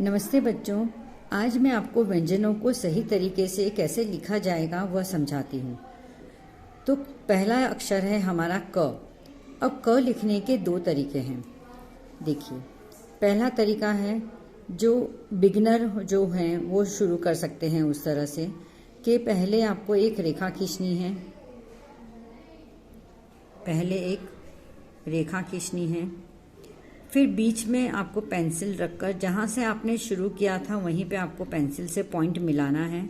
नमस्ते बच्चों। आज मैं आपको व्यंजनों को सही तरीके से कैसे लिखा जाएगा वह समझाती हूँ। तो पहला अक्षर है हमारा क। अब क लिखने के दो तरीके हैं। देखिए, पहला तरीका है जो बिगिनर जो हैं वो शुरू कर सकते हैं उस तरह से कि पहले आपको एक रेखा खींचनी है। पहले एक रेखा खींचनी है, फिर बीच में आपको पेंसिल रखकर जहाँ से आपने शुरू किया था वहीं पे आपको पेंसिल से पॉइंट मिलाना है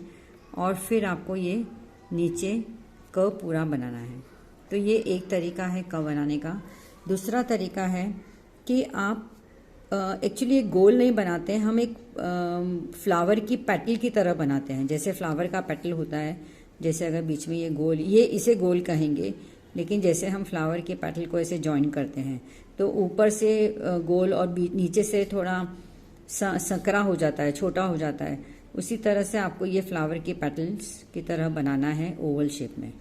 और फिर आपको ये नीचे क पूरा बनाना है। तो ये एक तरीका है क बनाने का। दूसरा तरीका है कि आप एक्चुअली एक गोल नहीं बनाते हैं, हम एक फ्लावर की पेटल की तरह बनाते हैं। जैसे फ्लावर का पेटल होता है, जैसे अगर बीच में ये गोल, ये इसे गोल कहेंगे, लेकिन जैसे हम फ्लावर के पेटल को ऐसे जॉइन करते हैं तो ऊपर से गोल और नीचे से थोड़ा संकरा हो जाता है, छोटा हो जाता है। उसी तरह से आपको ये फ्लावर के पेटल्स की तरह बनाना है ओवल शेप में।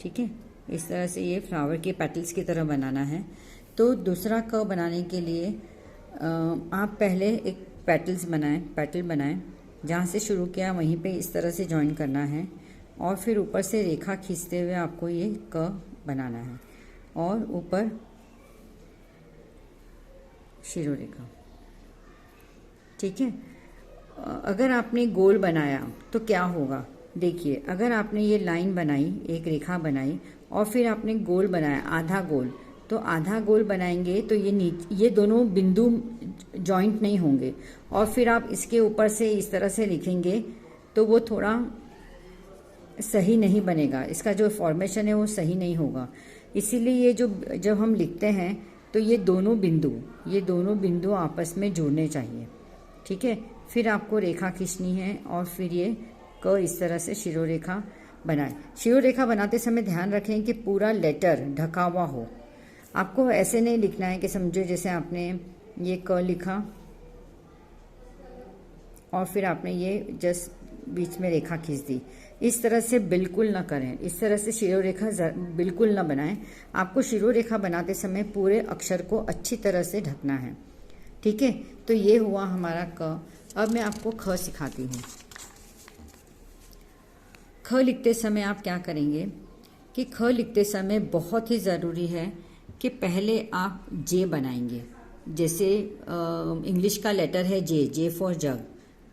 ठीक है, इस तरह से ये फ्लावर के पेटल्स की तरह बनाना है। तो दूसरा क बनाने के लिए आप पहले एक पेटल बनाएं। जहाँ से शुरू किया वहीं पे इस तरह से जॉइन करना है और फिर ऊपर से रेखा खींचते हुए आपको ये क बनाना है और ऊपर शिरोरेखा। ठीक है, अगर आपने गोल बनाया तो क्या होगा, देखिए, अगर आपने ये लाइन बनाई, एक रेखा बनाई और फिर आपने गोल बनाया आधा गोल, तो आधा गोल बनाएंगे तो ये दोनों बिंदु जॉइंट नहीं होंगे और फिर आप इसके ऊपर से इस तरह से लिखेंगे तो वो थोड़ा सही नहीं बनेगा, इसका जो फॉर्मेशन है वो सही नहीं होगा। इसीलिए ये जब हम लिखते हैं तो ये दोनों बिंदु आपस में जुड़ने चाहिए। ठीक है, फिर आपको रेखा खींचनी है और फिर ये क इस तरह से शिरोरेखा बनाएं। शिरोरेखा बनाते समय ध्यान रखें कि पूरा लेटर ढका हुआ हो। आपको ऐसे नहीं लिखना है कि समझो जैसे आपने ये क लिखा और फिर आपने ये जस्ट बीच में रेखा खींच दी। इस तरह से बिल्कुल ना करें, इस तरह से शिरोरेखा बिल्कुल ना बनाएं। आपको शिरोरेखा बनाते समय पूरे अक्षर को अच्छी तरह से ढकना है। ठीक है, तो ये हुआ हमारा क। अब मैं आपको ख सिखाती हूँ। ख लिखते समय आप क्या करेंगे कि ख लिखते समय बहुत ही ज़रूरी है कि पहले आप जे बनाएंगे। जैसे इंग्लिश का लेटर है जे फॉर जग,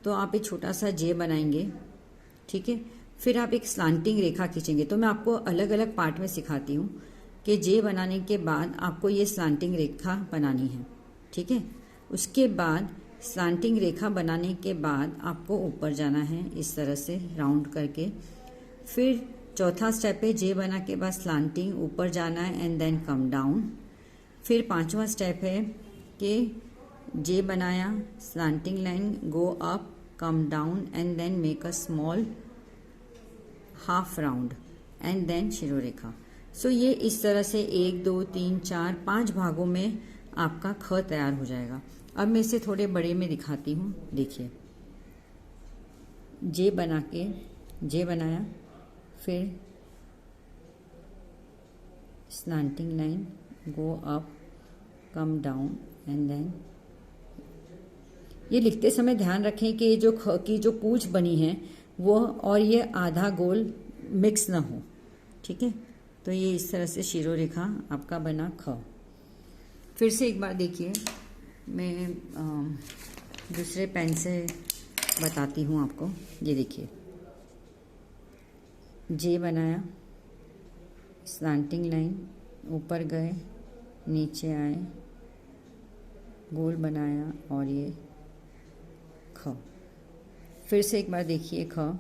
तो आप एक छोटा सा जे बनाएंगे। ठीक है, फिर आप एक स्लांटिंग रेखा खींचेंगे। तो मैं आपको अलग अलग पार्ट में सिखाती हूँ कि जे बनाने के बाद आपको ये स्लांटिंग रेखा बनानी है। ठीक है, उसके बाद स्लांटिंग रेखा बनाने के बाद आपको ऊपर जाना है इस तरह से राउंड करके। फिर चौथा स्टेप है जे बना के बाद स्लांटिंग ऊपर जाना है एंड देन कम डाउन। फिर पांचवा स्टेप है कि जे बनाया, slanting line, go up, come down and then make a small half round and then शिरोरेखा। सो ये इस तरह से 1 2 3 4 5 भागों में आपका ख तैयार हो जाएगा। अब मैं इसे थोड़े बड़े में दिखाती हूँ। देखिए, जे बनाया, फिर slanting line, go up, come down and then. ये लिखते समय ध्यान रखें कि जो ख की जो पूंछ बनी है वो और ये आधा गोल मिक्स ना हो। ठीक है, तो ये इस तरह से शिरोरेखा आपका बना ख। फिर से एक बार देखिए, मैं दूसरे पेन से बताती हूँ आपको। ये देखिए, जे बनाया, स्लांटिंग लाइन, ऊपर गए, नीचे आए, गोल बनाया और ये ख। फिर से एक बार देखिए, ख,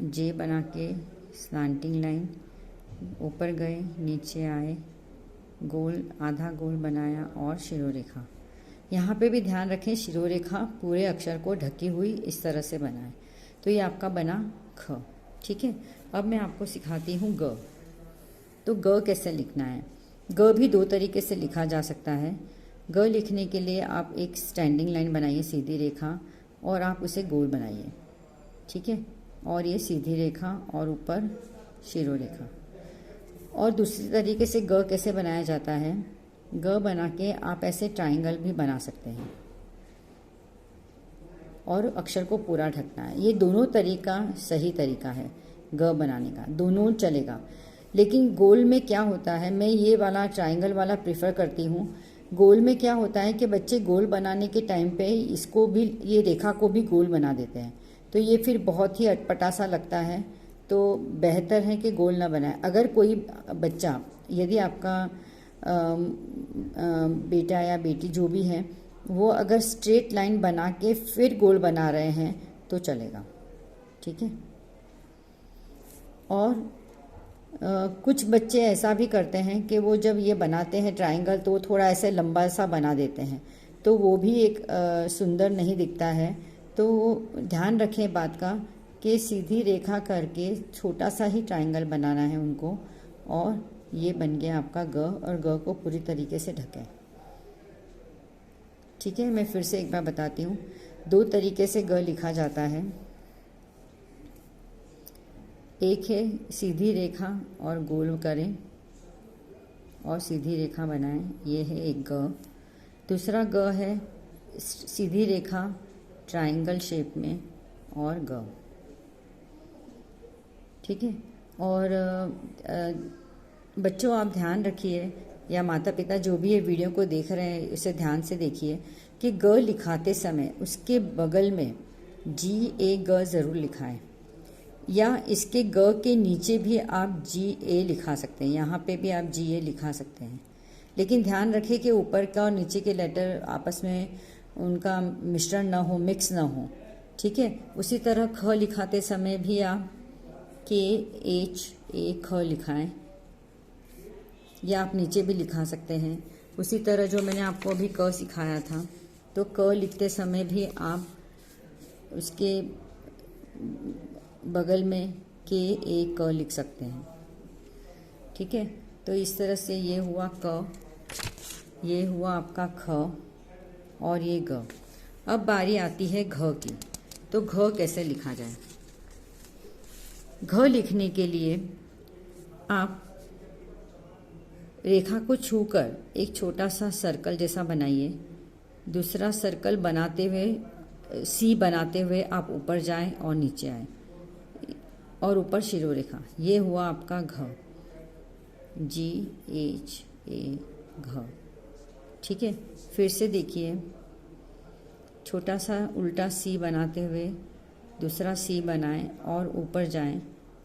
जे बना के स्लांटिंग लाइन, ऊपर गए, नीचे आए, गोल, आधा गोल बनाया और शिरोरेखा। यहाँ पे भी ध्यान रखें शिरोरेखा पूरे अक्षर को ढकी हुई इस तरह से बनाए। तो ये आपका बना ख। ठीक है, अब मैं आपको सिखाती हूँ ग। तो ग कैसे लिखना है। ग भी दो तरीके से लिखा जा सकता है। ग लिखने के लिए आप एक स्टैंडिंग लाइन बनाइए, सीधी रेखा, और आप उसे गोल बनाइए। ठीक है, और ये सीधी रेखा और ऊपर शिरोरेखा। और दूसरी तरीके से ग कैसे बनाया जाता है, ग बना के आप ऐसे ट्राइंगल भी बना सकते हैं और अक्षर को पूरा ढकना है। ये दोनों तरीका सही तरीका है ग बनाने का, दोनों चलेगा। लेकिन गोल में क्या होता है, मैं ये वाला ट्राइंगल वाला प्रेफर करती हूँ। गोल में क्या होता है कि बच्चे गोल बनाने के टाइम पे इसको भी, ये रेखा को भी गोल बना देते हैं, तो ये फिर बहुत ही अटपटा सा लगता है। तो बेहतर है कि गोल ना बनाए। अगर कोई बच्चा, यदि आपका बेटा या बेटी जो भी है, वो अगर स्ट्रेट लाइन बना के फिर गोल बना रहे हैं तो चलेगा, ठीक है। और कुछ बच्चे ऐसा भी करते हैं कि वो जब ये बनाते हैं ट्राइंगल तो थोड़ा ऐसे लंबा सा बना देते हैं, तो वो भी एक सुंदर नहीं दिखता है। तो ध्यान रखें बात का कि सीधी रेखा करके छोटा सा ही ट्राइंगल बनाना है उनको। और ये बन गया आपका ग, और ग को पूरी तरीके से ढकें, ठीक है। मैं फिर से एक बार बताती हूँ, दो तरीके से ग लिखा जाता है। एक है सीधी रेखा और गोल करें और सीधी रेखा बनाएं, ये है एक ग। दूसरा ग है सीधी रेखा ट्रायंगल शेप में और ग, ठीक है। और बच्चों आप ध्यान रखिए, या माता पिता जो भी ये वीडियो को देख रहे हैं उसे ध्यान से देखिए कि ग लिखाते समय उसके बगल में GA ज़रूर लिखाएं, या इसके ग के नीचे भी आप GA लिखा सकते हैं, यहाँ पे भी आप GA लिखा सकते हैं। लेकिन ध्यान रखें कि ऊपर का और नीचे के लेटर आपस में उनका मिश्रण ना हो, मिक्स ना हो, ठीक है। उसी तरह ख लिखाते समय भी आप KHA ख लिखाएं, या आप नीचे भी लिखा सकते हैं। उसी तरह जो मैंने आपको अभी क सिखाया था, तो क लिखते समय भी आप उसके बगल में KA क लिख सकते हैं, ठीक है। तो इस तरह से ये हुआ क, ये हुआ आपका ख और ये ग। अब बारी आती है घ की, तो घ कैसे लिखा जाए। घ लिखने के लिए आप रेखा को छूकर एक छोटा सा सर्कल जैसा बनाइए। दूसरा सर्कल बनाते हुए C बनाते हुए आप ऊपर जाएं और नीचे आएं, और ऊपर शिरोरेखा। ये हुआ आपका घ, GHA घ, ठीक है। फिर से देखिए, छोटा सा उल्टा C बनाते हुए दूसरा C बनाएं और ऊपर जाएं,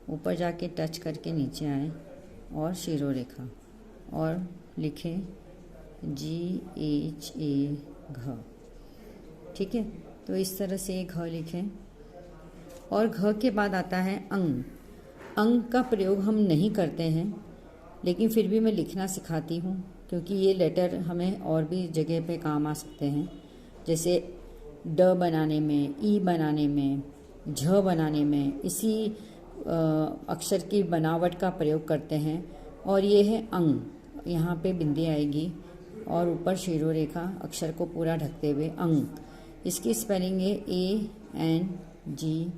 ऊपर जाके टच करके नीचे आएं और शिरोरेखा, और लिखें GHA घ, ठीक है। तो इस तरह से घ लिखें। और घ के बाद आता है अंग। अंग का प्रयोग हम नहीं करते हैं, लेकिन फिर भी मैं लिखना सिखाती हूँ, क्योंकि ये लेटर हमें और भी जगह पे काम आ सकते हैं, जैसे ड बनाने में, ई बनाने में, झ बनाने में, इसी अक्षर की बनावट का प्रयोग करते हैं। और ये है अंग, यहाँ पे बिंदी आएगी और ऊपर शिरोरेखा अक्षर को पूरा ढकते हुए अंग। इसकी स्पेलिंग है ANGA,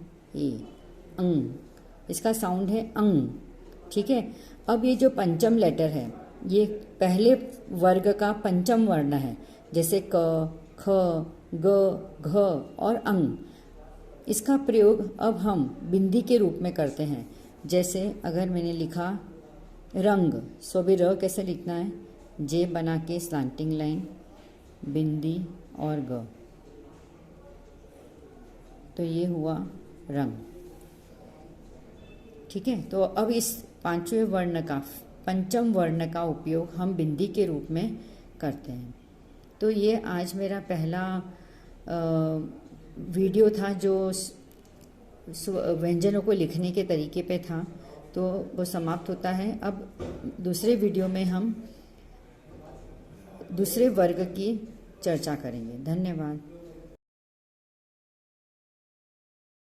अंग। इसका साउंड है अंग, ठीक है। अब ये जो पंचम लेटर है, ये पहले वर्ग का पंचम वर्ण है, जैसे क, ख, ग, घ और अंग। इसका प्रयोग अब हम बिंदी के रूप में करते हैं। जैसे अगर मैंने लिखा रंग, सो भी र कैसे लिखना है, जे बना के स्लांटिंग लाइन, बिंदी और ग, तो ये हुआ रंग, ठीक है। तो अब इस पांचवें वर्ण का, पंचम वर्ण का उपयोग हम बिंदी के रूप में करते हैं। तो ये आज मेरा पहला वीडियो था जो व्यंजनों को लिखने के तरीके पे था, तो वो समाप्त होता है। अब दूसरे वीडियो में हम दूसरे वर्ग की चर्चा करेंगे। धन्यवाद।